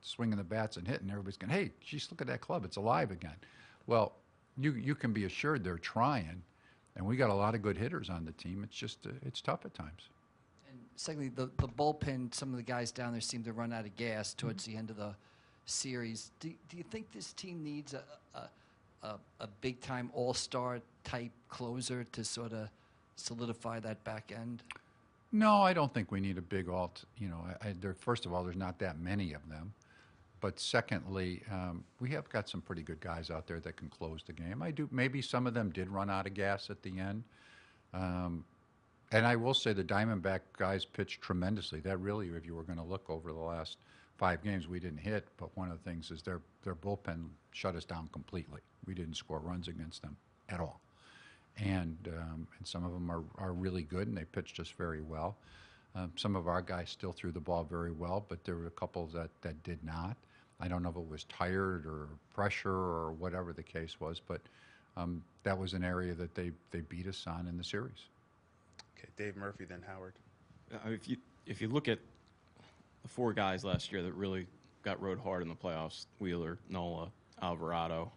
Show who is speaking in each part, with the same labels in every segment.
Speaker 1: swinging the bats and hitting, everybody's going, hey, geez, look at that club. It's alive again. Well, you can be assured they're trying, and we got a lot of good hitters on the team. It's just it's tough at times.
Speaker 2: And secondly, the bullpen, some of the guys down there seem to run out of gas towards the end of the series. Do you think this team needs a big-time all-star type closer to sort of solidify that back end?
Speaker 1: No, I don't think we need a big first of all, there's not that many of them. But secondly, we have got some pretty good guys out there that can close the game. Maybe some of them did run out of gas at the end. And I will say the Diamondback guys pitched tremendously. That really, if you were going to look over the last 5 games, we didn't hit. But one of the things is their bullpen shut us down completely. We didn't score runs against them at all. And some of them are really good, and they pitched us very well. Some of our guys still threw the ball very well, but there were a couple that did not. I don't know if it was tired or pressure or whatever the case was, but that was an area that they beat us on in the series.
Speaker 3: Okay, Dave Murphy, then Howard.
Speaker 4: If you look at the 4 guys last year that really got rode hard in the playoffs, Wheeler, Nola, Alvarado,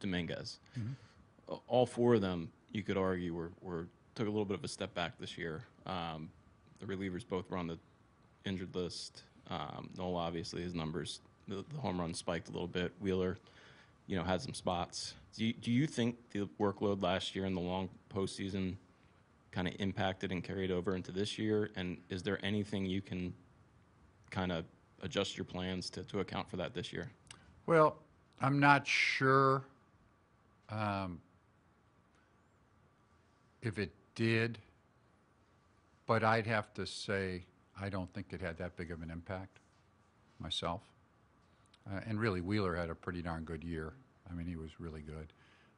Speaker 4: Dominguez, all 4 of them, you could argue, were took a little bit of a step back this year. The relievers both were on the injured list. Nola, obviously, his numbers, the home run spiked a little bit. Wheeler, had some spots. Do you think the workload last year in the long postseason kind of impacted and carried over into this year? And is there anything you can kind of adjust your plans to account for that this year?
Speaker 1: Well, I'm not sure if it did, but I'd have to say I don't think it had that big of an impact myself. And really, Wheeler had a pretty darn good year. I mean, he was really good.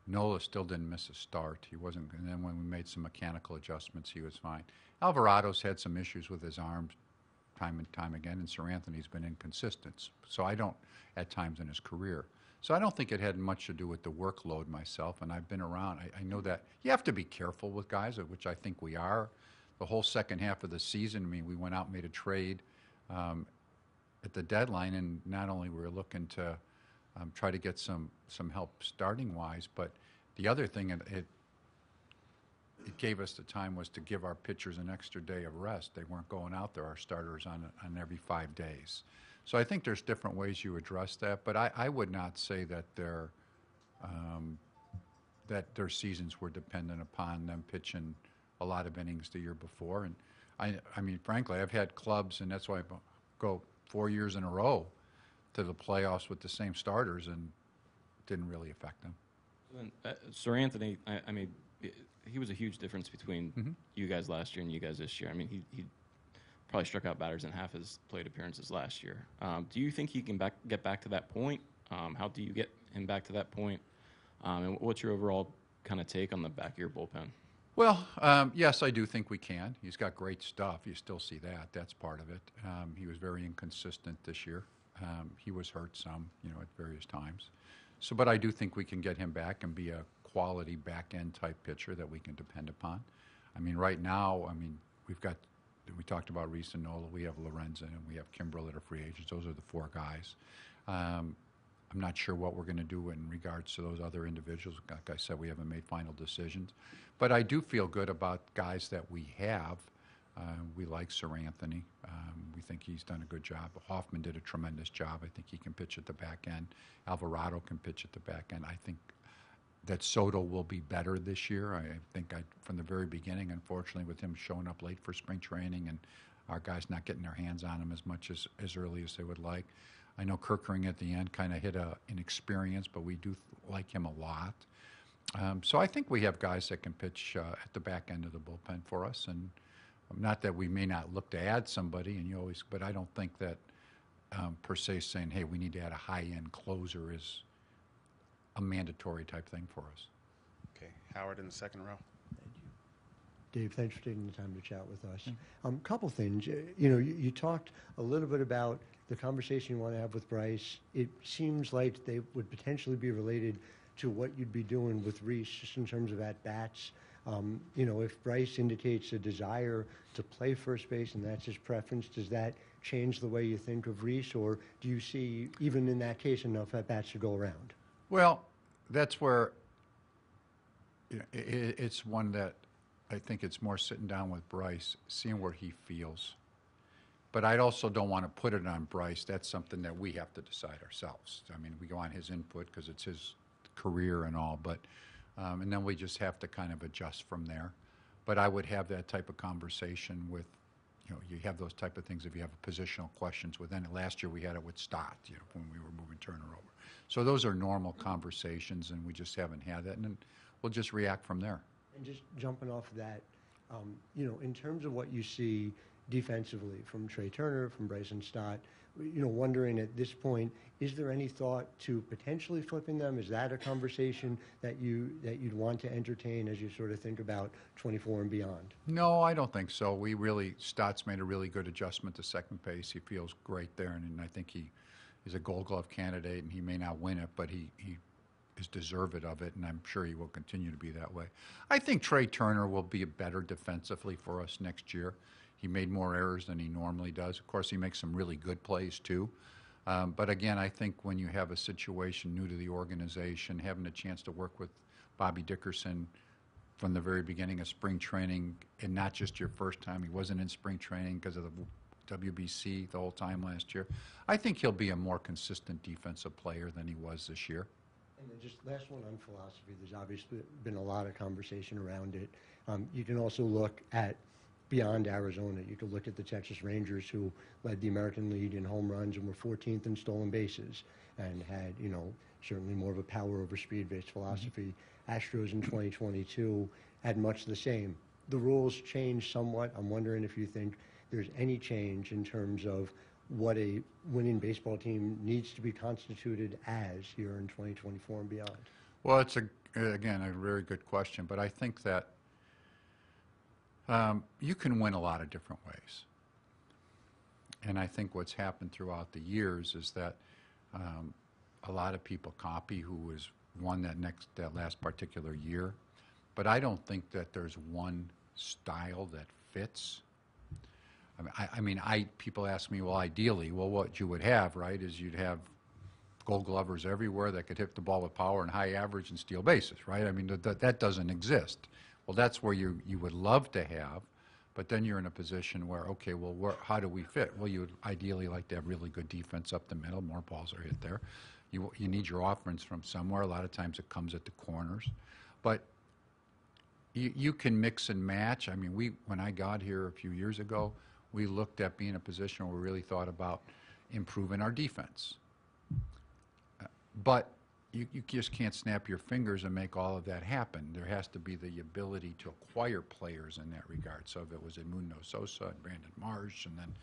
Speaker 1: Nola still didn't miss a start. He wasn't, and then when we made some mechanical adjustments, he was fine. Alvarado's had some issues with his arms time and time again, and Sir Anthony's been inconsistent. So I don't, at times in his career. So I don't think it had much to do with the workload myself, and I've been around. I know that you have to be careful with guys, which I think we are. The whole second half of the season, I mean, we went out and made a trade at the deadline, and not only were we looking to try to get some help starting-wise, but the other thing it gave us the time was to give our pitchers an extra day of rest. They weren't going out there, our starters, on every 5 days. So I think there's different ways you address that, but I would not say that their seasons were dependent upon them pitching a lot of innings the year before. And I mean, frankly, I've had clubs, and that's why I go 4 years in a row to the playoffs with the same starters, and didn't really affect them.
Speaker 4: Sir Anthony, I mean, he was a huge difference between you guys last year and you guys this year. I mean, he probably struck out batters in half his plate appearances last year. Do you think he can get back to that point? How do you get him back to that point? And what's your overall kind of take on the back of your bullpen?
Speaker 1: Well, yes, I do think we can. He's got great stuff. You still see that. That's part of it. He was very inconsistent this year. He was hurt some, at various times. So, but I do think we can get him back and be a quality back-end type pitcher that we can depend upon. I mean, right now, we talked about Reese and Nola. We have Lorenzen and we have Kimbrel that are free agents. Those are the 4 guys. I'm not sure what we're going to do in regards to those other individuals. Like I said, we haven't made final decisions. But I do feel good about guys that we have. We like Sir Anthony. We think he's done a good job. Hoffman did a tremendous job. I think he can pitch at the back end. Alvarado can pitch at the back end. I think that Soto will be better this year. I think from the very beginning, unfortunately, with him showing up late for spring training and our guys not getting their hands on him as much as early as they would like. I know Kirkering at the end kind of hit an inexperience, but we do like him a lot. So I think we have guys that can pitch at the back end of the bullpen for us, and not that we may not look to add somebody, but I don't think that per se saying, hey, we need to add a high-end closer is a mandatory type thing for us.
Speaker 3: Okay, Howard in the second row.
Speaker 5: Thank you. Dave, thanks for taking the time to chat with us. Couple things. You talked a little bit about the conversation you want to have with Bryce. It seems like they would potentially be related to what you'd be doing with Reese, just in terms of at-bats. If Bryce indicates a desire to play first base and that's his preference, does that change the way you think of Reese, or do you see, even in that case, enough at-bats to go around?
Speaker 1: Well, that's where it's one that I think it's more sitting down with Bryce, seeing where he feels. But I also don't want to put it on Bryce. That's something that we have to decide ourselves. I mean, we go on his input because it's his career and all, but and then we just have to kind of adjust from there. But I would have that type of conversation with, you have those type of things if you have positional questions with. Last year we had it with Stott, when we were moving Turner over. So those are normal conversations, and we just haven't had that, and then we'll just react from there.
Speaker 5: And just jumping off of that, in terms of what you see defensively from Trey Turner, from Bryson Stott, wondering at this point, is there any thought to potentially flipping them? Is that a conversation that you'd want to entertain as you sort of think about 24 and beyond?
Speaker 1: No, I don't think so. Stott's made a really good adjustment to second base. He feels great there, and I think he is a Gold Glove candidate, and he may not win it, but he is deserving of it, and I'm sure he will continue to be that way. I think Trey Turner will be better defensively for us next year. He made more errors than he normally does. Of course, he makes some really good plays, too. But again, I think when you have a situation new to the organization, having a chance to work with Bobby Dickerson from the very beginning of spring training, and not just your first time, he wasn't in spring training because of the WBC the whole time last year. I think he'll be a more consistent defensive player than he was this year.
Speaker 5: And then just last one on philosophy. There's obviously been a lot of conversation around it. You can also look at beyond Arizona. You could look at the Texas Rangers, who led the American League in home runs and were 14th in stolen bases and had, certainly more of a power over speed-based philosophy. Astros in 2022 had much the same. The rules changed somewhat. I'm wondering if you think there's any change in terms of what a winning baseball team needs to be constituted as here in 2024 and beyond.
Speaker 1: Well, it's, again, a very good question, but I think that you can win a lot of different ways. And I think what's happened throughout the years is that a lot of people copy who was won that last particular year. But I don't think that there's one style that fits. People ask me, well, ideally, what you would have, right, is you'd have Gold Glovers everywhere that could hit the ball with power and high average and steal bases, right? I mean, that doesn't exist. Well, that's where you would love to have, but then you're in a position where, okay, well, how do we fit? Well, you would ideally like to have really good defense up the middle. More balls are hit there. You need your offense from somewhere. A lot of times it comes at the corners. But you can mix and match. I mean, when I got here a few years ago, we looked at being in a position where we really thought about improving our defense. But you just can't snap your fingers and make all of that happen. There has to be the ability to acquire players in that regard. So if it was Edmundo Sosa and Brandon Marsh, and then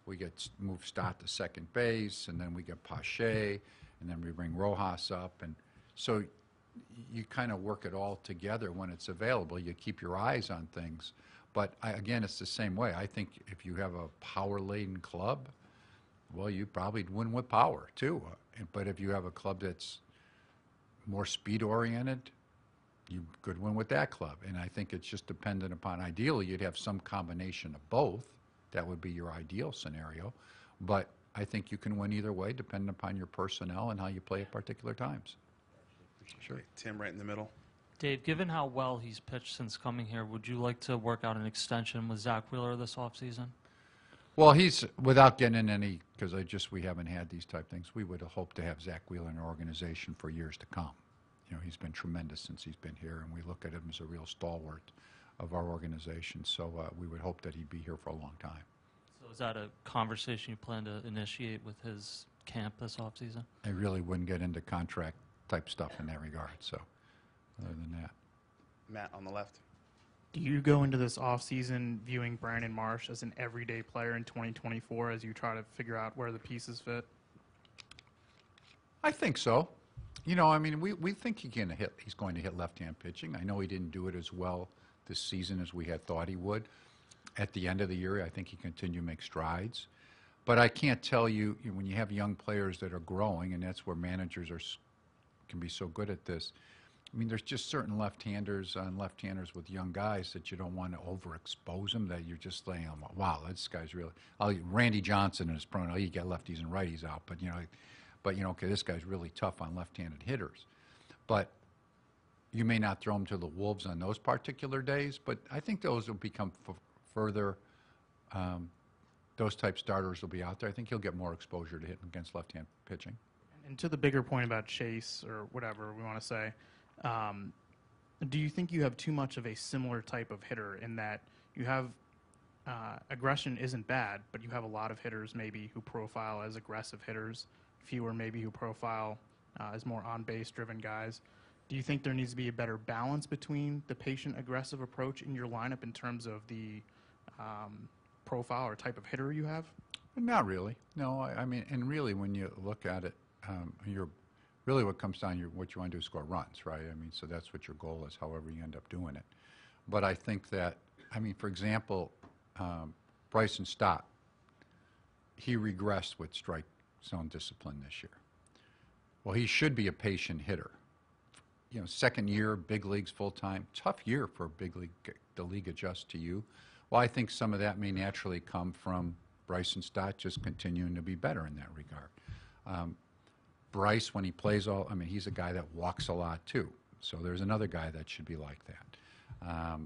Speaker 1: we move Stott to second base, and then we get Pache, and then we bring Rojas up. And so you kind of work it all together when it's available. You keep your eyes on things. But again, it's the same way. I think if you have a power-laden club, well, you probably win with power too. But if you have a club that's more speed-oriented, you could win with that club. And I think it's just dependent upon, ideally, you'd have some combination of both. That would be your ideal scenario. But I think you can win either way, depending upon your personnel and how you play at particular times. Sure.
Speaker 3: Okay, Tim, right in the middle.
Speaker 6: Dave, given how well he's pitched since coming here, would you like to work out an extension with Zach Wheeler this offseason?
Speaker 1: Well, without getting in any, because we haven't had these type things, we would hope to have Zach Wheeler in our organization for years to come. He's been tremendous since he's been here, and we look at him as a real stalwart of our organization. So we would hope that he'd be here for a long time.
Speaker 6: So is that a conversation you plan to initiate with his camp this offseason?
Speaker 1: I really wouldn't get into contract type stuff in that regard. So other than that.
Speaker 3: Matt on the left.
Speaker 7: Do you go into this offseason viewing Brandon Marsh as an everyday player in 2024 as you try to figure out where the pieces fit?
Speaker 1: I think so. We think he's going to hit left-hand pitching. I know he didn't do it as well this season as we had thought he would. At the end of the year, I think he continued to make strides. But I can't tell you, when you have young players that are growing, and that's where managers can be so good at this, I mean, there's just certain left-handers and left-handers with young guys that you don't want to overexpose them, that you're just saying, oh, wow, this guy's really, Randy Johnson is prone, you get lefties and righties out, but, okay, this guy's really tough on left-handed hitters. But you may not throw him to the wolves on those particular days, but I think those will become further, those type starters will be out there. I think he'll get more exposure to hitting against left-hand pitching.
Speaker 7: And to the bigger point about Chase, or whatever we want to say, do you think you have too much of a similar type of hitter in that you have aggression isn't bad, but you have a lot of hitters maybe who profile as aggressive hitters, fewer maybe who profile as more on-base driven guys. Do you think there needs to be a better balance between the patient aggressive approach in your lineup in terms of the profile or type of hitter you have?
Speaker 1: Not really. No, I mean, and really when you look at it, you're really what comes down to what you want to do is score runs, right? I mean, so that's what your goal is, however you end up doing it. But I think that, I mean, for example, Bryson Stott, he regressed with strike zone discipline this year. Well, he should be a patient hitter. Second year, big leagues full-time, tough year for the league adjusts to you. Well, I think some of that may naturally come from Bryson Stott just continuing to be better in that regard. Bryce, when he plays he's a guy that walks a lot too. So there's another guy that should be like that.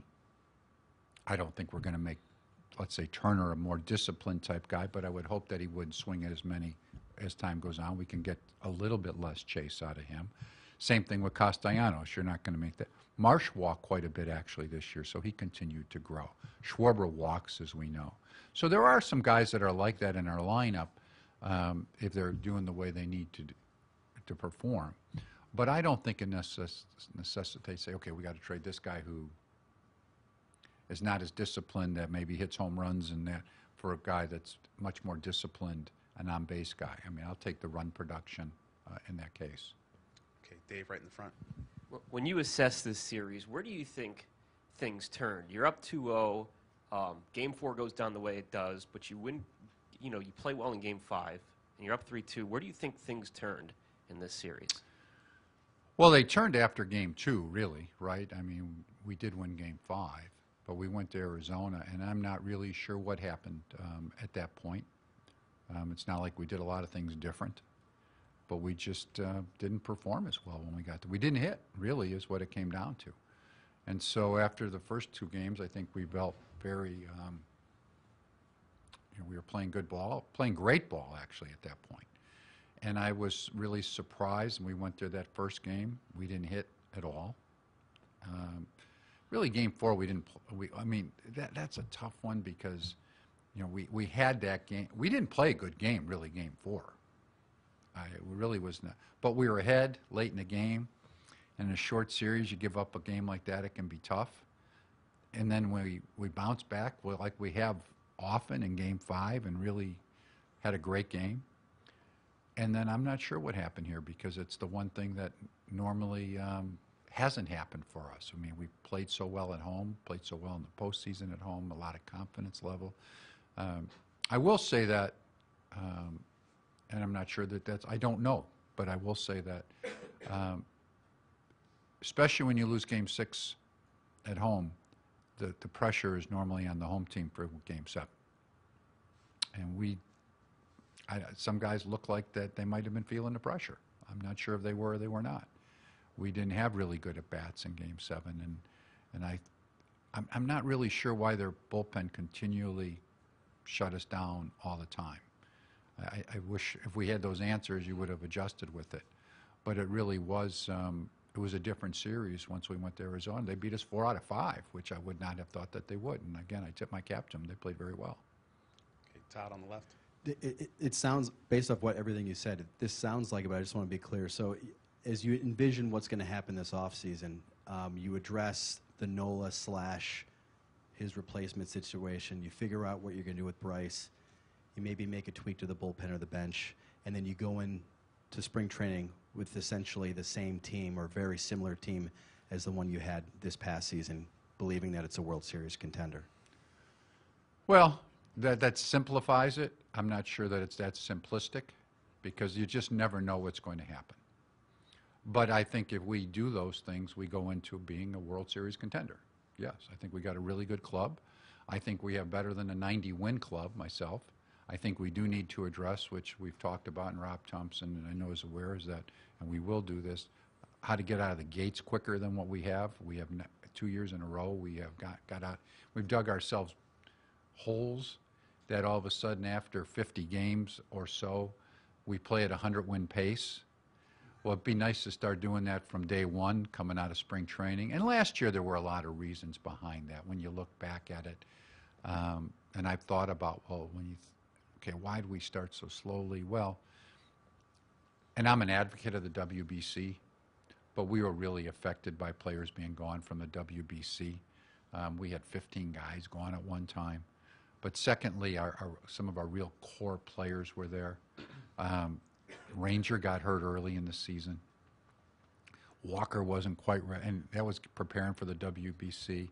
Speaker 1: I don't think we're going to make, let's say, Turner a more disciplined type guy, but I would hope that he wouldn't swing at as many as time goes on. We can get a little bit less chase out of him. Same thing with Castellanos. You're not going to make that. Marsh walked quite a bit actually this year, so he continued to grow. Schwarber walks, as we know. So there are some guys that are like that in our lineup if they're doing the way they need to perform. But I don't think it necessitates, say, okay, we got to trade this guy who is not as disciplined, that maybe hits home runs and that, for a guy that's much more disciplined, an on-base guy. I mean, I'll take the run production in that case.
Speaker 3: Okay, Dave, right in the front.
Speaker 8: When you assess this series, where do you think things turned? You're up 2-0. Game 4 goes down the way it does, but you win. You play well in Game 5, and you're up 3-2. Where do you think things turned in this series?
Speaker 1: Well, they turned after Game 2, really, right? I mean, we did win Game 5, but we went to Arizona, and I'm not really sure what happened at that point. It's not like we did a lot of things different, but we just didn't perform as well when we got there. We didn't hit, really, is what it came down to. And so after the first 2 games, I think we felt very, we were playing good ball, playing great ball, actually, at that point. And I was really surprised, and we went through that first game. We didn't hit at all. Really, Game 4, we didn't. That's a tough one because, we had that game. We didn't play a good game, really, Game 4. It really was not. But we were ahead late in the game. In a short series, you give up a game like that, it can be tough. And then we bounce back, like we have often in Game 5, and really had a great game. And then I'm not sure what happened here because it's the one thing that normally hasn't happened for us. I mean, we played so well at home, played so well in the postseason at home, a lot of confidence level. I will say that, and I'm not sure that I don't know, but I will say that, especially when you lose Game 6 at home, the pressure is normally on the home team for Game 7. And some guys look like that they might have been feeling the pressure. I'm not sure if they were or they were not. We didn't have really good at-bats in Game 7, and I'm not really sure why their bullpen continually shut us down all the time. I wish if we had those answers, you would have adjusted with it. But it really was, it was a different series once we went to Arizona. They beat us 4 out of 5, which I would not have thought that they would. And again, I tip my cap to them. They played very well.
Speaker 3: Okay, Todd on the left.
Speaker 9: It sounds, based off everything you said, this sounds like it, but I just want to be clear. So as you envision what's going to happen this offseason, you address the Nola / his replacement situation. You figure out what you're going to do with Bryce. You maybe make a tweak to the bullpen or the bench, and then you go into spring training with essentially the same team or very similar team as the one you had this past season, believing that it's a World Series contender.
Speaker 1: Well, that simplifies it. I'm not sure that it's that simplistic because you just never know what's going to happen. But I think if we do those things, we go into being a World Series contender. Yes, I think we got a really good club. I think we have better than a 90-win club, myself. I think we do need to address, which we've talked about, and Rob Thompson, I know is aware, is that, and we will do this, how to get out of the gates quicker than what we have. We have 2 years in a row, we have got out, we've dug ourselves holes that all of a sudden after 50 games or so, we play at a 100-win pace. Well, it'd be nice to start doing that from day one, coming out of spring training. And last year there were a lot of reasons behind that when you look back at it. And I've thought about, well, okay, why do we start so slowly? Well, and I'm an advocate of the WBC, but we were really affected by players being gone from the WBC. We had 15 guys gone at one time. But secondly, some of our real core players were there. Ranger got hurt early in the season. Walker wasn't quite ready, and that was preparing for the WBC.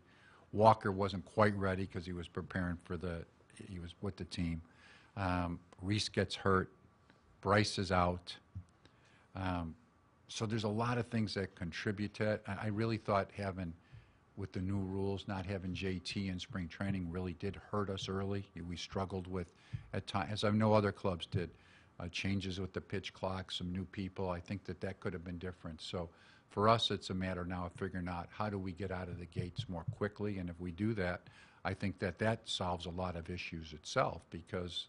Speaker 1: Walker wasn't quite ready because he was preparing for he was with the team. Reese gets hurt. Bryce is out. So there's a lot of things that contribute to it. I really thought with the new rules, not having JT in spring training really did hurt us early. We struggled with, at times, as I know other clubs did, changes with the pitch clock, some new people. I think that could have been different. So for us, it's a matter now of figuring out how do we get out of the gates more quickly. And if we do that, I think that solves a lot of issues itself, because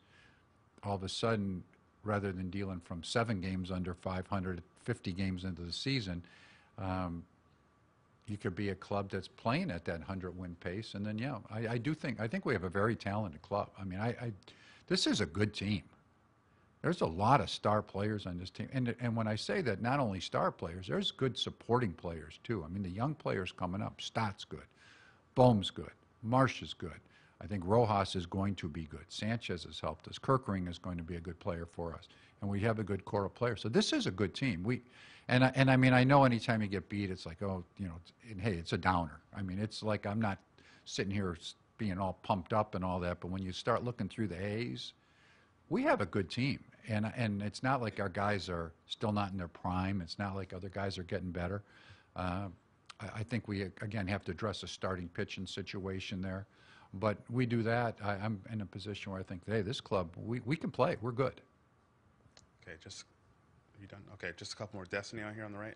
Speaker 1: all of a sudden, rather than dealing from 7 games under 500, 50 games into the season, you could be a club that's playing at that 100-win pace. And then, yeah, I think we have a very talented club. I mean, this is a good team. There's a lot of star players on this team. And when I say that, not only star players, there's good supporting players, too. I mean, the young players coming up, Stott's good, Bohm's good, Marsh is good. I think Rojas is going to be good. Sanchez has helped us. Kirkring is going to be a good player for us. And we have a good core of players. So this is a good team. And I mean, I know anytime you get beat, it's like, oh, and hey, it's a downer. I mean, it's like I'm not sitting here being all pumped up and all that, but when you start looking through the haze, we have a good team. And it's not like our guys are still not in their prime. It's not like other guys are getting better. I think we, again, have to address a starting pitching situation there. But we do that. I'm in a position where I think, hey, this club, we can play. We're good.
Speaker 3: Okay, are you done? Okay, just a couple more. Destiny out here on the right.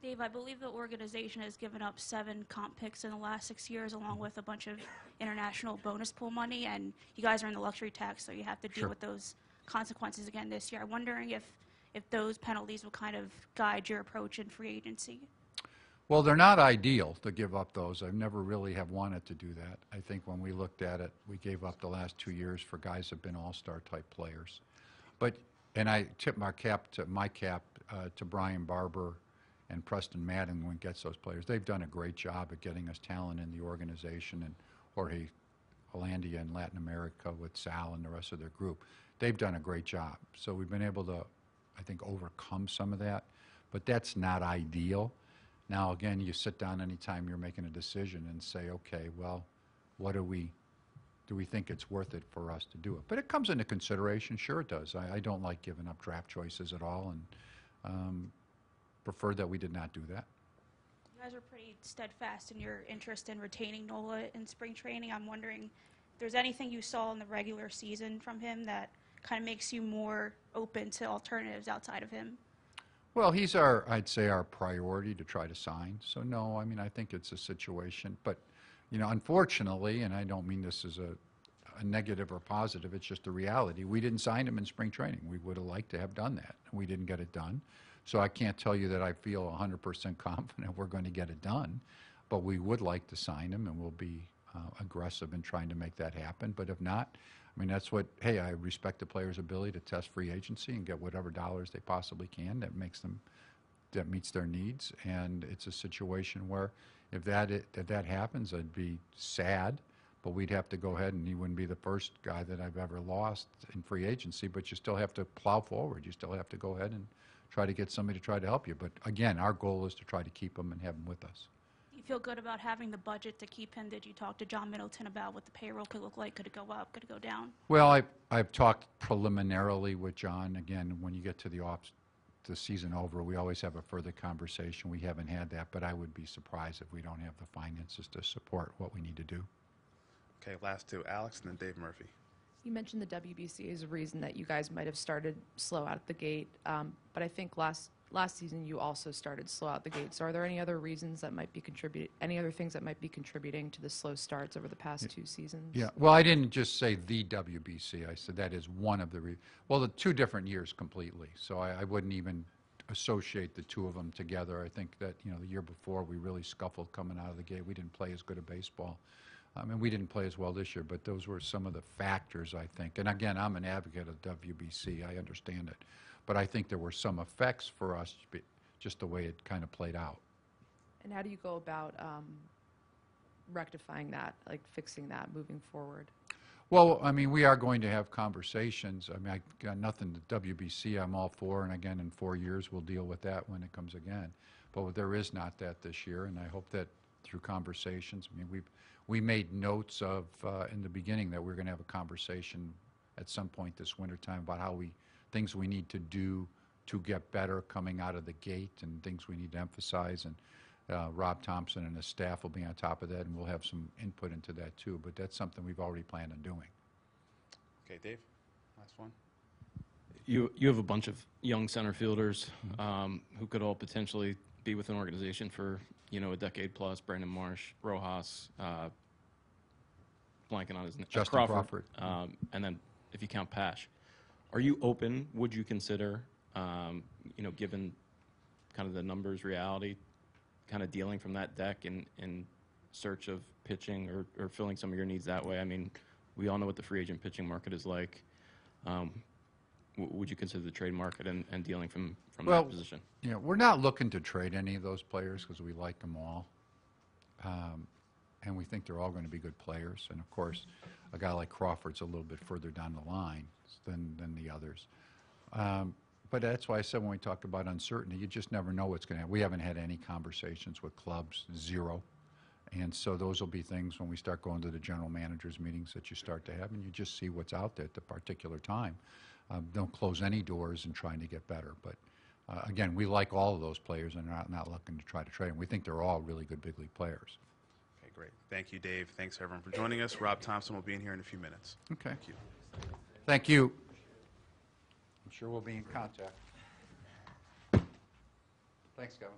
Speaker 10: Dave, I believe the organization has given up 7 comp picks in the last 6 years, along with a bunch of international bonus pool money, and you guys are in the luxury tax, so you have to deal
Speaker 1: Sure.
Speaker 10: with those consequences again this year. I'm wondering if those penalties will kind of guide your approach in free agency.
Speaker 1: Well, they're not ideal to give up those. I never really have wanted to do that. I think when we looked at it, we gave up the last 2 years for guys who have been all-star type players. And I tip my cap to Brian Barber and Preston Madden when he gets those players. They've done a great job at getting us talent in the organization, and Jorge Hollandia in Latin America with Sal and the rest of their group. They've done a great job. So we've been able to, I think, overcome some of that. But that's not ideal. Now, again, you sit down anytime you're making a decision and say, okay, well, what do we think it's worth it for us to do it? But it comes into consideration. Sure it does. I don't like giving up draft choices at all, and prefer that we did not do that.
Speaker 10: You guys are pretty steadfast in your interest in retaining Nola in spring training. I'm wondering if there's anything you saw in the regular season from him that kind of makes you more open to alternatives outside of him.
Speaker 1: Well, he's I'd say our priority to try to sign. So no, I mean, I think it's a situation, but unfortunately, and I don't mean this as a negative or positive, it's just a reality. We didn't sign him in spring training. We would have liked to have done that. We didn't get it done. So I can't tell you that I feel 100% confident we're going to get it done, but we would like to sign him, and we'll be aggressive in trying to make that happen. But if not, I mean, that's what, hey, I respect the player's ability to test free agency and get whatever dollars they possibly can that meets their needs. And it's a situation where if that happens, I'd be sad, but we'd have to go ahead, and he wouldn't be the first guy that I've ever lost in free agency, but you still have to plow forward. You still have to go ahead and try to get somebody to try to help you. But again, our goal is to try to keep him and have him with us.
Speaker 10: Do you feel good about having the budget to keep him? Did you talk to John Middleton about what the payroll could look like? Could it go up? Could it go down?
Speaker 1: Well, I've talked preliminarily with John. Again, when you get to the the season over, we always have a further conversation. We haven't had that, but I would be surprised if we don't have the finances to support what we need to do.
Speaker 3: Okay, last two, Alex and then Dave Murphy.
Speaker 11: You mentioned the WBC as a reason that you guys might have started slow out the gate, but I think last season you also started slow out the gate. So are there any other reasons that might be any other things that might be contributing to the slow starts over the past two seasons?
Speaker 1: Yeah, well, I didn't just say the WBC. I said that is one of the well, the 2 different years completely. So I wouldn't even associate the 2 of them together. I think that, you know, the year before we really scuffled coming out of the gate. We didn't play as good a baseball. I mean, we didn't play as well this year, but those were some of the factors, I think. And again, I'm an advocate of WBC. I understand it. But I think there were some effects for us, just the way it kind of played out.
Speaker 11: And how do you go about rectifying that, like fixing that, moving forward?
Speaker 1: Well, I mean, we are going to have conversations. I mean, I got nothing to WBC. I'm all for, and again, in 4 years, we'll deal with that when it comes again. But there is not that this year, and I hope that through conversations, I mean, we made notes of in the beginning that we're going to have a conversation at some point this wintertime about things we need to do to get better coming out of the gate and things we need to emphasize. And Rob Thompson and his staff will be on top of that, and we'll have some input into that too. But that's something we've already planned on doing.
Speaker 3: Okay, Dave, last one.
Speaker 4: You have a bunch of young center fielders who could all potentially be with an organization for, you know, a decade plus. Brandon Marsh, Rojas, blanking on his name.
Speaker 1: Justin Crawford.
Speaker 4: And then if you count Pash. Are you open? Would you consider, you know, given kind of the numbers reality, kind of dealing from that deck in search of pitching or filling some of your needs that way? I mean, we all know what the free agent pitching market is like. Would you consider the trade market and dealing from that position?
Speaker 1: You know, we're not looking to trade any of those players because we like them all. And we think they're all going to be good players. And, of course, a guy like Crawford's a little bit further down the line than the others. But that's why I said when we talk about uncertainty, you just never know what's going to happen. We haven't had any conversations with clubs, 0. And so those will be things when we start going to the general managers meetings that you start to have, and you just see what's out there at the particular time. Don't close any doors in trying to get better. But, again, we like all of those players and are not looking to try to trade them. We think they're all really good big league players.
Speaker 3: Okay, great. Thank you, Dave. Thanks, everyone, for joining us. Rob Thompson will be in here in a few minutes.
Speaker 1: Okay.
Speaker 3: Thank you.
Speaker 1: Thank you. I'm sure we'll be in contact. Thanks, Kevin.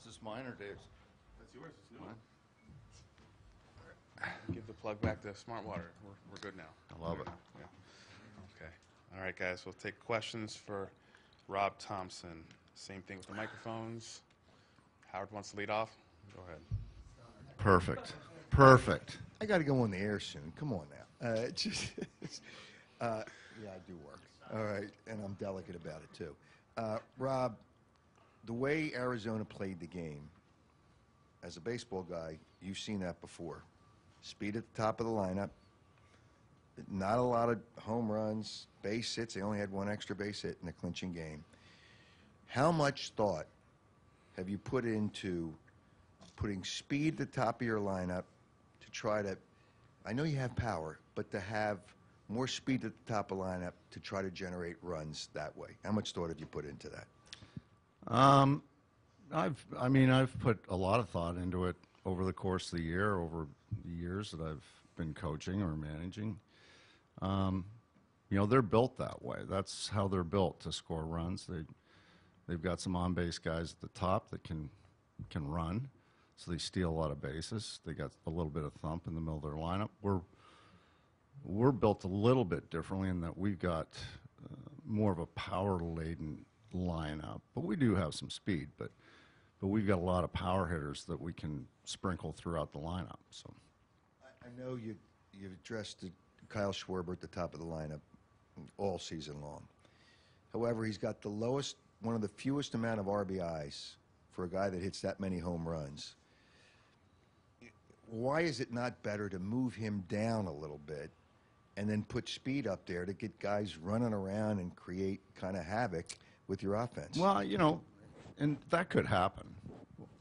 Speaker 12: this mine or Dave's?
Speaker 3: That's yours. It's new. Give the plug back to Smart Water. We're good now.
Speaker 12: I love it.
Speaker 3: Yeah. Okay. All right, guys. We'll take questions for Rob Thompson. Same thing with the microphones. Howard wants to lead off. Go ahead.
Speaker 12: Perfect. Perfect.
Speaker 13: I got to go on the air soon. Come on now. Yeah, I do work. All right, and I'm delicate about it too. Rob, the way Arizona played the game, as a baseball guy, you've seen that before. Speed at the top of the lineup. Not a lot of home runs, base hits. They only had one extra base hit in the clinching game. How much thought have you put into putting speed at the top of your lineup to try to, I know you have power, but to have more speed at the top of the lineup to try to generate runs that way? How much thought have you put into that?
Speaker 12: I've put a lot of thought into it over the course of the year, over the years that I've been coaching or managing. They're built that way. That's how they're built, to score runs. They've got some on-base guys at the top that can run, so they steal a lot of bases. They got a little bit of thump in the middle of their lineup. We're built a little bit differently in that we've got more of a power-laden lineup, but we do have some speed. But we've got a lot of power hitters that we can sprinkle throughout the lineup. So
Speaker 13: I know you've addressed Kyle Schwarber at the top of the lineup all season long. However, he's got the lowest, one of the fewest amount of RBIs for a guy that hits that many home runs. Why is it not better to move him down a little bit and then put speed up there to get guys running around and create kind of havoc with your offense?
Speaker 12: Well, and that could happen.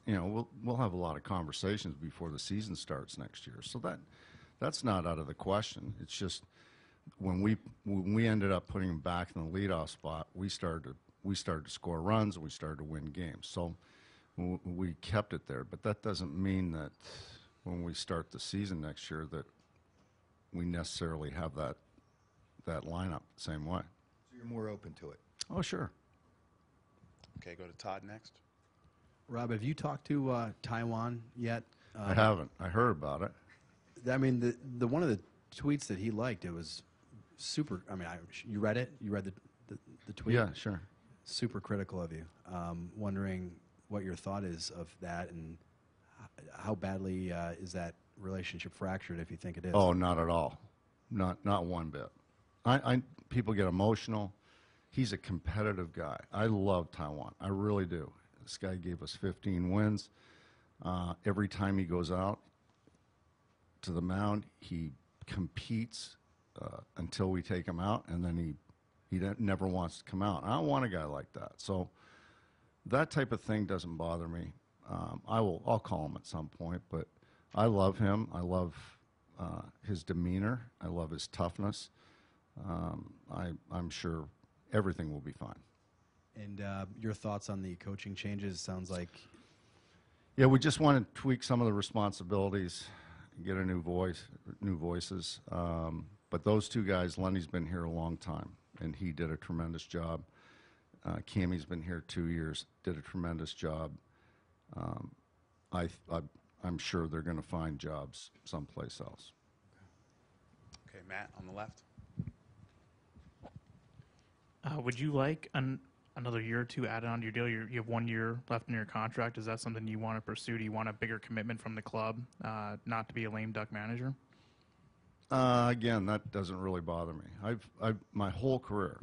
Speaker 12: We'll have a lot of conversations before the season starts next year. So that's not out of the question. It's just when we ended up putting him back in the leadoff spot, we started to score runs and we started to win games. So we kept it there. But that doesn't mean that when we start the season next year that we necessarily have that lineup the same way.
Speaker 13: So you're more open to it?
Speaker 12: Oh, sure.
Speaker 3: Okay, go to Todd next.
Speaker 9: Rob, have you talked to Taiwan yet?
Speaker 12: I haven't. I heard about it.
Speaker 9: I mean, the one of the tweets that he liked, it was super. I mean, you read it? You read the tweet?
Speaker 12: Yeah, sure.
Speaker 9: Super critical of you. Wondering what your thought is of that, and how badly is that relationship fractured, if you think it is?
Speaker 12: Oh, not at all. Not one bit. People get emotional. He's a competitive guy. I love Taiwan. I really do. This guy gave us 15 wins. Every time he goes out to the mound, he competes until we take him out, and then he never wants to come out. I don't want a guy like that. So that type of thing doesn't bother me. I'll call him at some point, but I love him. I love his demeanor. I love his toughness. I'm sure everything will be fine.
Speaker 9: And your thoughts on the coaching changes? Sounds like.
Speaker 12: Yeah, we just want to tweak some of the responsibilities, get a new voices. But those two guys, Lenny's been here a long time, and he did a tremendous job. Cammy's been here 2 years, did a tremendous job. I'm sure they're going to find jobs someplace else.
Speaker 3: Okay, Matt on the left.
Speaker 7: Would you like another year or two added onto your deal? You have 1 year left in your contract. Is that something you want to pursue? Do you want a bigger commitment from the club, not to be a lame duck manager?
Speaker 12: Again, that doesn't really bother me. My whole career,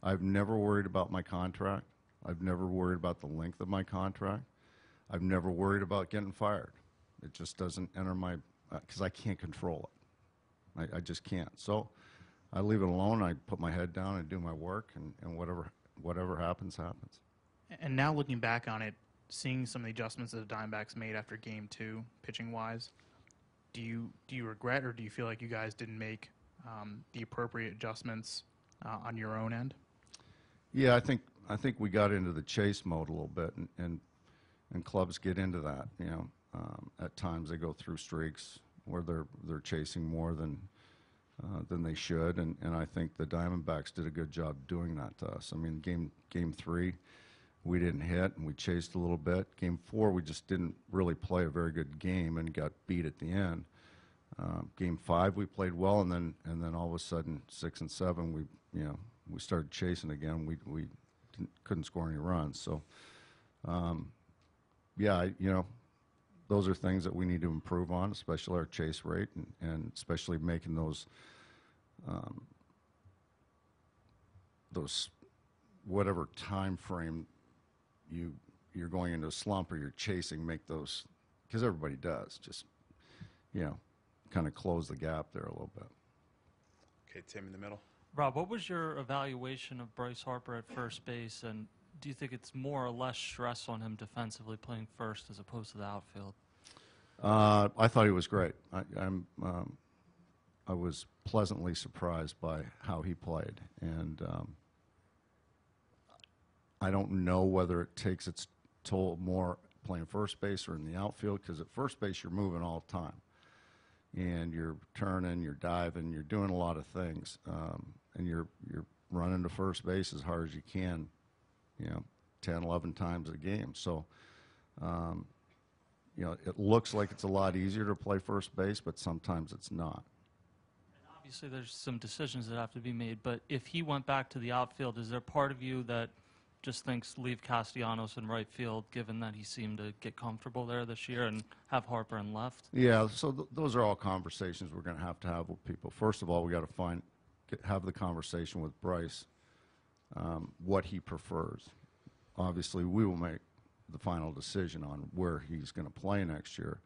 Speaker 12: I've never worried about my contract. I've never worried about the length of my contract. I've never worried about getting fired. It just doesn't enter my, because I can't control it. I just can't. So I leave it alone. I put my head down and do my work, and whatever happens, happens.
Speaker 7: And now looking back on it, seeing some of the adjustments that the Diamondbacks made after Game 2, pitching-wise, do you regret, or do you feel like you guys didn't make the appropriate adjustments on your own end?
Speaker 12: Yeah, I think we got into the chase mode a little bit, and clubs get into that. At times they go through streaks where they're chasing more than they should, and I think the Diamondbacks did a good job doing that to us. I mean, game 3, we didn't hit, and we chased a little bit. Game 4, we just didn't really play a very good game and got beat at the end. Game 5, we played well, and then all of a sudden, 6 and 7, we started chasing again. We couldn't score any runs. So, those are things that we need to improve on, especially our chase rate, and especially making those whatever time frame you're going into a slump or you're chasing, make those, because everybody does, just kind of close the gap there a little bit.
Speaker 3: Okay, Tim in the middle.
Speaker 6: Rob, what was your evaluation of Bryce Harper at first base, and do you think it's more or less stress on him defensively playing first as opposed to the outfield?
Speaker 12: I thought he was great. I was pleasantly surprised by how he played, and I don't know whether it takes its toll more playing first base or in the outfield, because at first base you're moving all the time, and you're turning, you're diving, you're doing a lot of things, and you're running to first base as hard as you can, 10, 11 times a game. So, it looks like it's a lot easier to play first base, but sometimes it's not.
Speaker 6: Obviously, there's some decisions that have to be made, but if he went back to the outfield, is there part of you that just thinks leave Castellanos in right field, given that he seemed to get comfortable there this year, and have Harper in left?
Speaker 12: Yeah, so those are all conversations we're going to have with people. First of all, we got to have the conversation with Bryce, what he prefers. Obviously, we will make the final decision on where he's going to play next year,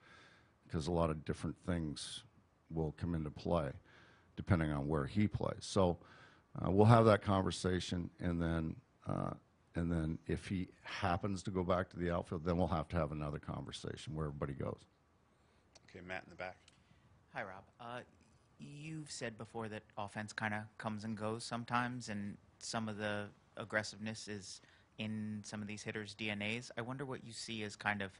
Speaker 12: because a lot of different things will come into play depending on where he plays. So we'll have that conversation, and then if he happens to go back to the outfield, then we'll have to have another conversation where everybody goes.
Speaker 3: Okay, Matt in the back.
Speaker 14: Hi, Rob. You've said before that offense kind of comes and goes sometimes, and some of the aggressiveness is in some of these hitters' DNAs. I wonder what you see as kind of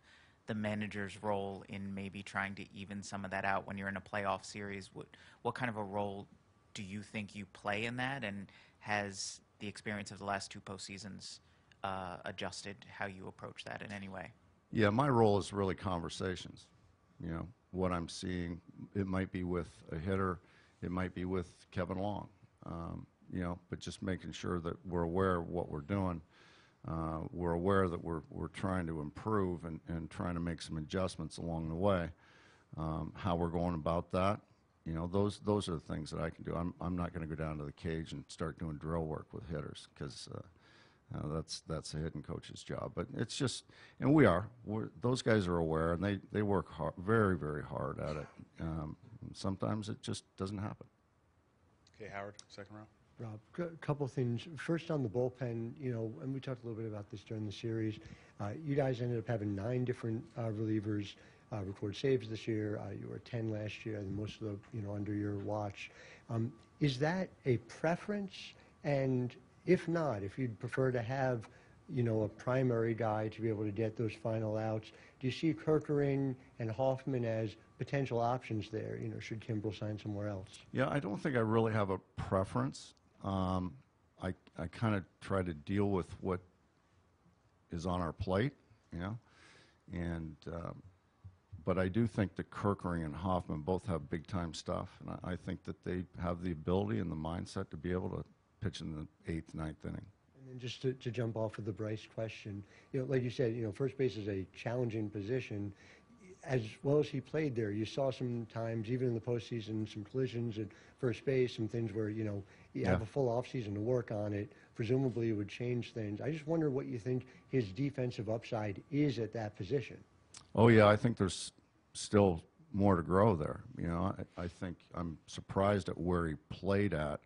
Speaker 14: the manager's role in maybe trying to even some of that out when you're in a playoff series. What kind of a role do you think you play in that, and has the experience of the last 2 postseasons adjusted how you approach that in any way?
Speaker 12: Yeah, my role is really conversations. What I'm seeing, it might be with a hitter, it might be with Kevin Long, but just making sure that we're aware of what we're doing. We're aware that we're trying to improve and trying to make some adjustments along the way. How we're going about that, those are the things that I can do. I'm not going to go down to the cage and start doing drill work with hitters, because that's a hitting coach's job. But it's just, and those guys are aware, and they work hard, very, very hard at it. Sometimes it just doesn't happen.
Speaker 3: Okay, Howard, second row.
Speaker 5: Rob, a couple things. First, on the bullpen, and we talked a little bit about this during the series. You guys ended up having 9 different relievers record saves this year. You were 10 last year, and most of the, under your watch. Is that a preference? And if not, if you'd prefer to have, a primary guy to be able to get those final outs, do you see Kerkering and Hoffman as potential options there, should Kimbrel sign somewhere else?
Speaker 12: Yeah, I don't think I really have a preference. I kind of try to deal with what is on our plate, and but I do think that Kerkering and Hoffman both have big-time stuff, and I think that they have the ability and the mindset to be able to pitch in the 8th, 9th inning.
Speaker 5: And then just to jump off of the Bryce question, like you said, first base is a challenging position. As well as he played there, you saw some times, even in the postseason, some collisions at first base, some things where, you have a full offseason to work on it. Presumably it would change things. I just wonder what you think his defensive upside is at that position.
Speaker 12: Oh, yeah, I think there's still more to grow there. I think I'm surprised at where he played at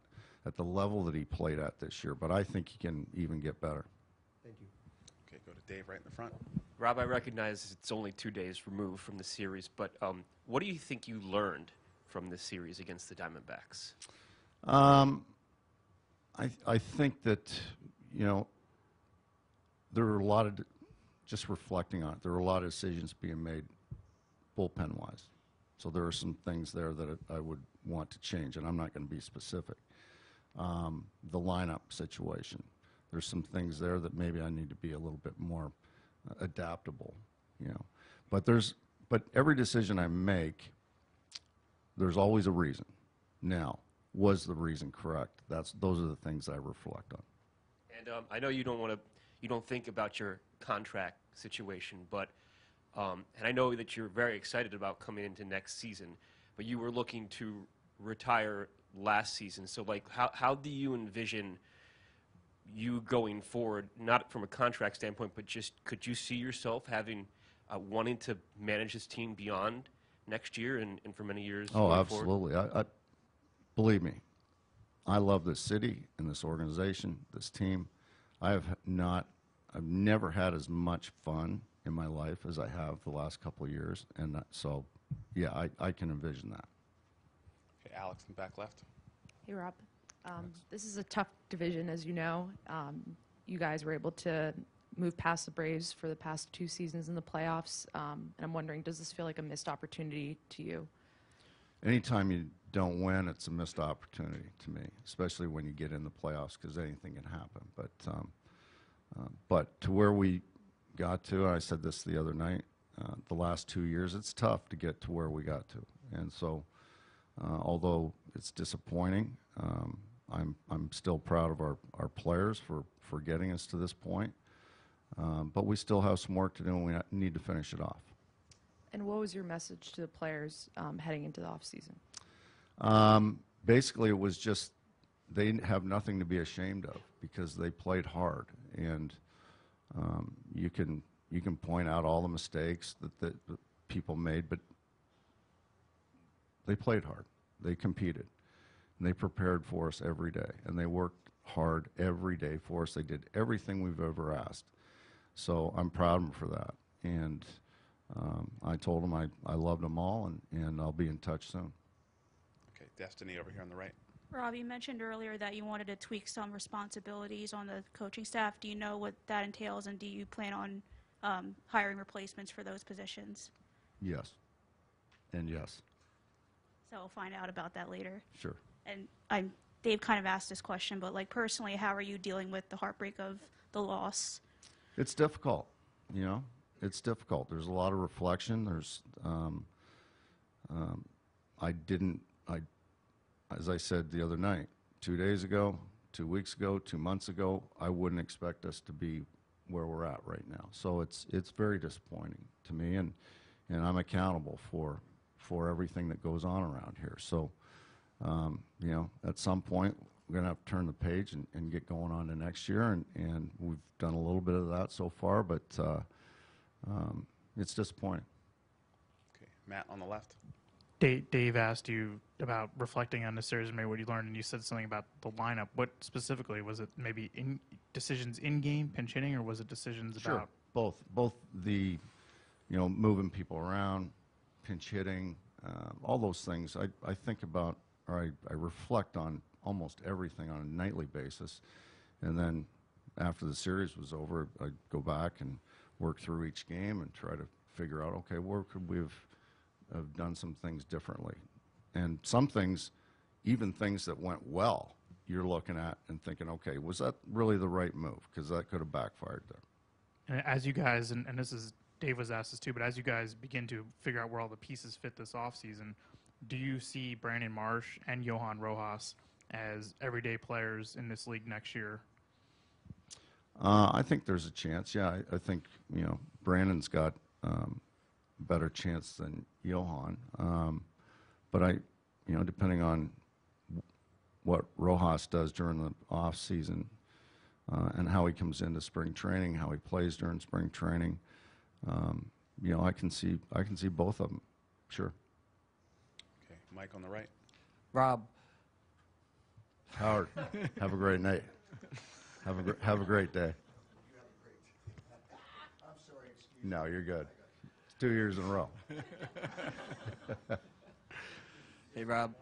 Speaker 12: the level that he played at this year, but I think he can even get better.
Speaker 5: Thank you.
Speaker 3: Okay, go to Dave right in the front.
Speaker 8: Rob, I recognize it's only 2 days removed from the series, but what do you think you learned from this series against the Diamondbacks?
Speaker 12: I think that, there are a lot of, just reflecting on it, there are a lot of decisions being made bullpen-wise. So there are some things there that I would want to change, and I'm not going to be specific. The lineup situation. there's some things there that maybe I need to be a little bit more adaptable, you know. But every decision I make, there's always a reason. Now, was the reason correct? Those are the things I reflect on.
Speaker 8: And I know you don't think about your contract situation, but and I know that you're very excited about coming into next season, but you were looking to retire last season. So, like, how do you envision you going forward, not from a contract standpoint, but just could you see yourself having wanting to manage this team beyond next year and for many years?
Speaker 12: Oh,
Speaker 8: going forward?
Speaker 12: absolutely. I believe me, I love this city and this organization, this team. I've never had as much fun in my life as I have the last couple of years, and so, yeah, I can envision that.
Speaker 3: Okay, Alex in the back left.
Speaker 11: Hey, Rob. This is a tough division, as you know. You guys were able to move past the Braves for the past 2 seasons in the playoffs, and I'm wondering, does this feel like a missed opportunity to you?
Speaker 12: Anytime you don't win, it's a missed opportunity to me, especially when you get in the playoffs, because anything can happen. But to where we got to, and I said this the other night, the last 2 years, it's tough to get to where we got to. And so, although it's disappointing, I'm still proud of our players for getting us to this point. But we still have some work to do, and we need to finish it off.
Speaker 11: And what was your message to the players heading into the offseason?
Speaker 12: Basically, it was just they have nothing to be ashamed of because they played hard, and you can point out all the mistakes that people made, but they played hard. They competed, and they prepared for us every day, and they worked hard every day for us. They did everything we've ever asked. So I'm proud of them for that. And I told them I loved them all, and I'll be in touch soon.
Speaker 3: Okay, Destiny over here on the right.
Speaker 10: Rob, you mentioned earlier that you wanted to tweak some responsibilities on the coaching staff. Do you know what that entails, and do you plan on hiring replacements for those positions?
Speaker 12: Yes. And yes.
Speaker 10: So we'll find out about that later.
Speaker 12: Sure.
Speaker 10: And Dave kind of asked this question, but like personally, how are you dealing with the heartbreak of the loss?
Speaker 12: It's difficult, you know. It's difficult. There's a lot of reflection. There's, as I said the other night, 2 days ago, 2 weeks ago, 2 months ago, I wouldn't expect us to be where we're at right now. So it's very disappointing to me, and I'm accountable for everything that goes on around here. So, you know, at some point, we're going to have to turn the page and get going on to next year, and we've done a little bit of that so far, but it's disappointing.
Speaker 3: Okay, Matt on the left.
Speaker 7: Dave asked you about reflecting on the series and maybe what you learned, and you said something about the lineup. What specifically? Was it maybe decisions in game, pinch hitting, or was it decisions
Speaker 12: Sure.
Speaker 7: about?
Speaker 12: Both the, you know, moving people around, pinch hitting, all those things. I think about, or I reflect on almost everything on a nightly basis, and then after the series was over, I'd go back and work through each game and try to figure out, okay, where could we have done some things differently, and some things, even things that went well, you're looking at and thinking, okay, was that really the right move? Because that could have backfired there.
Speaker 7: And as you guys, and this is, Dave was asked this too, but as you guys begin to figure out where all the pieces fit this offseason, do you see Brandon Marsh and Johan Rojas as everyday players in this league next year?
Speaker 12: I think there's a chance. Yeah, I think, you know, Brandon's got a better chance than Johan. But you know, depending on what Rojas does during the off season and how he comes into spring training, how he plays during spring training, you know, I can see both of them. Sure.
Speaker 3: Okay, Mike on the right.
Speaker 2: Rob,
Speaker 12: Howard, have a great night. Have a great day.
Speaker 13: I'm sorry, excuse
Speaker 12: No, you're good. It's 2 years in a row.
Speaker 2: hey Rob,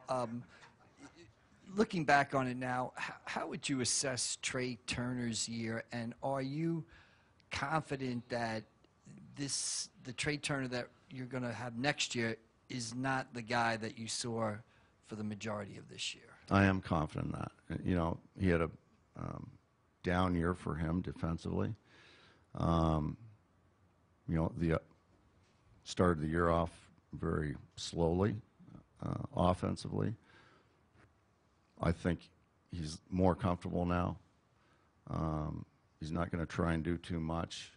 Speaker 2: looking back on it now, how would you assess Trey Turner's year, and are you confident that the Trey Turner that you're going to have next year is not the guy that you saw for the majority of this year?
Speaker 12: I am confident in that. You know, he had a down year for him defensively. The started the year off very slowly offensively. I think he's more comfortable now. He's not going to try and do too much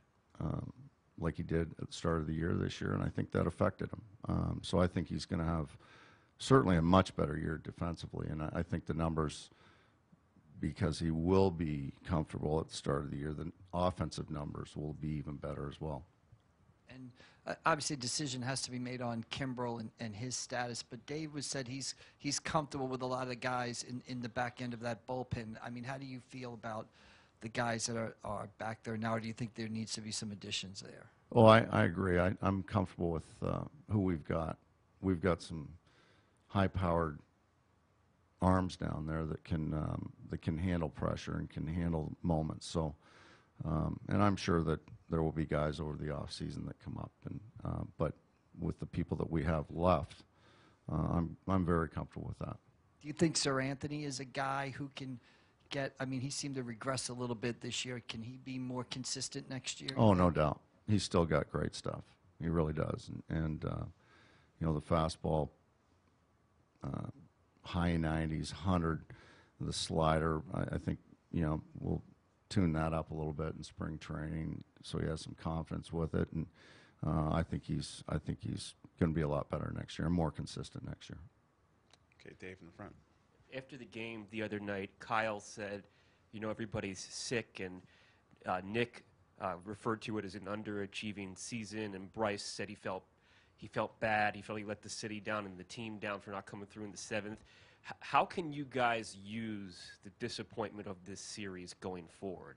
Speaker 12: like he did at the start of the year this year, and I think that affected him. So I think he's going to have certainly a much better year defensively, and I think the numbers, because he will be comfortable at the start of the year, the offensive numbers will be even better as well.
Speaker 2: And obviously, a decision has to be made on Kimbrel and his status. But Dave was said he's comfortable with a lot of the guys in the back end of that bullpen. I mean, how do you feel about the guys that are back there now? Or do you think there needs to be some additions there?
Speaker 12: Well, I agree. I'm comfortable with who we've got. We've got some high-powered arms down there that can handle pressure and can handle moments. So, and I'm sure that there will be guys over the off season that come up. And but with the people that we have left, I'm very comfortable with that.
Speaker 2: Do you think Sir Anthony is a guy who can get? I mean, he seemed to regress a little bit this year. Can he be more consistent next year?
Speaker 12: Oh, no doubt. He's still got great stuff. He really does. And the fastball, high 90s, 100, the slider, I think, we'll tune that up a little bit in spring training so he has some confidence with it. And I think he's going to be a lot better next year and more consistent next year.
Speaker 3: Okay, Dave in the front.
Speaker 8: After the game the other night, Kyle said, everybody's sick, and Nick referred to it as an underachieving season, and Bryce said he felt bad. He felt he let the city down and the team down for not coming through in the seventh. How can you guys use the disappointment of this series going forward?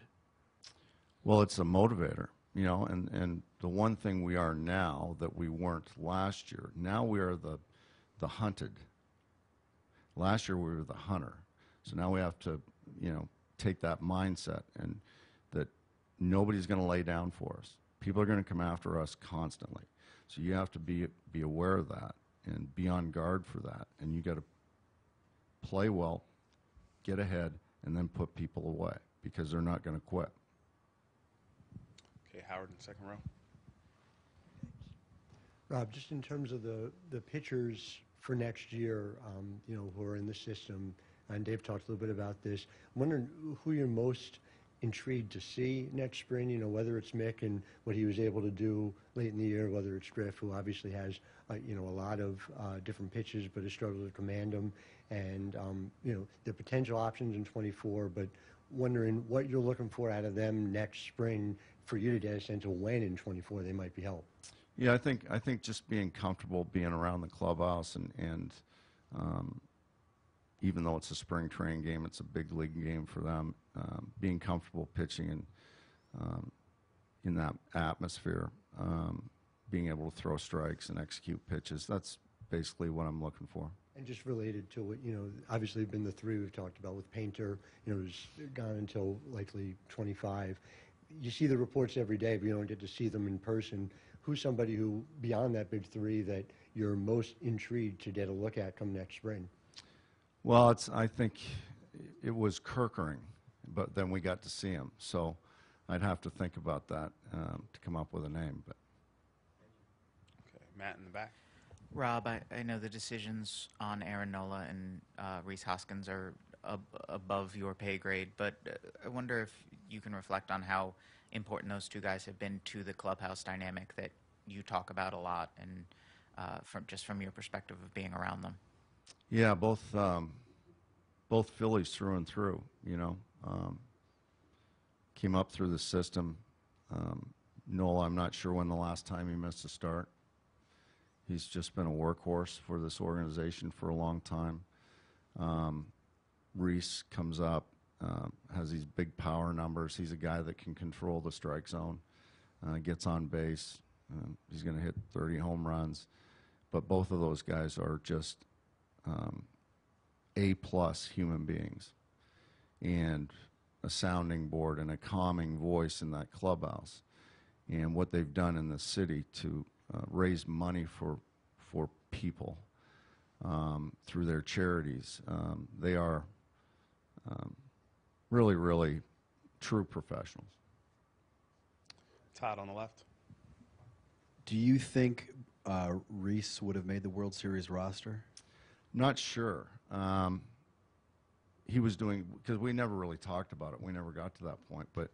Speaker 12: Well, it's a motivator, and the one thing we are now that we weren't last year, now we are the hunted. Last year we were the hunter. So now we have to, take that mindset and that nobody's going to lay down for us. People are going to come after us constantly. So you have to be aware of that and be on guard for that. And you got to play well, get ahead, and then put people away because they're not going to quit.
Speaker 3: Okay, Howard in the second row.
Speaker 5: Rob, just in terms of the pitchers for next year, who are in the system, and Dave talked a little bit about this, I'm wondering who you're most intrigued to see next spring, whether it's Mick and what he was able to do late in the year, whether it's Griff, who obviously has, a lot of different pitches but has struggled to command them, and, the potential options in 24, but wondering what you're looking for out of them next spring for you to get a sense of when in 24 they might be helped.
Speaker 12: Yeah, I think just being comfortable being around the clubhouse and even though it's a spring training game, it's a big league game for them. Being comfortable pitching in that atmosphere, being able to throw strikes and execute pitches, that's basically what I'm looking for.
Speaker 5: And just related to what, obviously been the three we've talked about with Painter, who's gone until likely 25. You see the reports every day, but you don't get to see them in person. Who's somebody who, beyond that big three, that you're most intrigued to get a look at come next spring?
Speaker 12: Well, I think it was Kirkering, but then we got to see him. So I'd have to think about that to come up with a name. But
Speaker 3: Okay, Matt in the back.
Speaker 14: Rob, I know the decisions on Aaron Nola and Rhys Hoskins are above your pay grade, but I wonder if you can reflect on how important those two guys have been to the clubhouse dynamic that you talk about a lot, and from your perspective of being around them.
Speaker 12: yeah, both Phillies through and through. Came up through the system. Nola, I'm not sure when the last time he missed a start. He's just been a workhorse for this organization for a long time. Rhys comes up, has these big power numbers. He's a guy that can control the strike zone, gets on base. He's going to hit 30 home runs. But both of those guys are just A-plus human beings, and a sounding board and a calming voice in that clubhouse. And what they've done in the city to raise money for people through their charities. They are really, really true professionals.
Speaker 3: Todd on the left.
Speaker 9: Do you think Reese would have made the World Series roster?
Speaker 12: Not sure. He was doing, because we never really talked about it. We never got to that point. But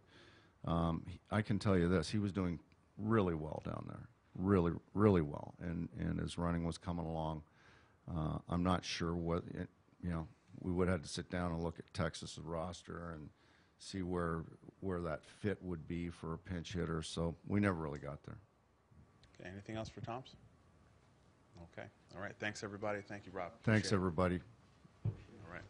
Speaker 12: I can tell you this: he was doing really well down there, really, really well, and his running was coming along. I'm not sure what we would have to sit down and look at Texas's roster and see where that fit would be for a pinch hitter. So we never really got there.
Speaker 3: Okay, anything else for Thompson? Okay. All right. Thanks, everybody. Thank you, Rob.
Speaker 12: Thanks,
Speaker 3: Appreciate it.
Speaker 12: everybody.
Speaker 3: All right.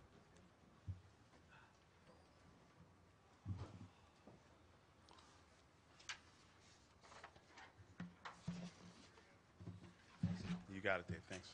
Speaker 3: You got it, Dave. Thanks.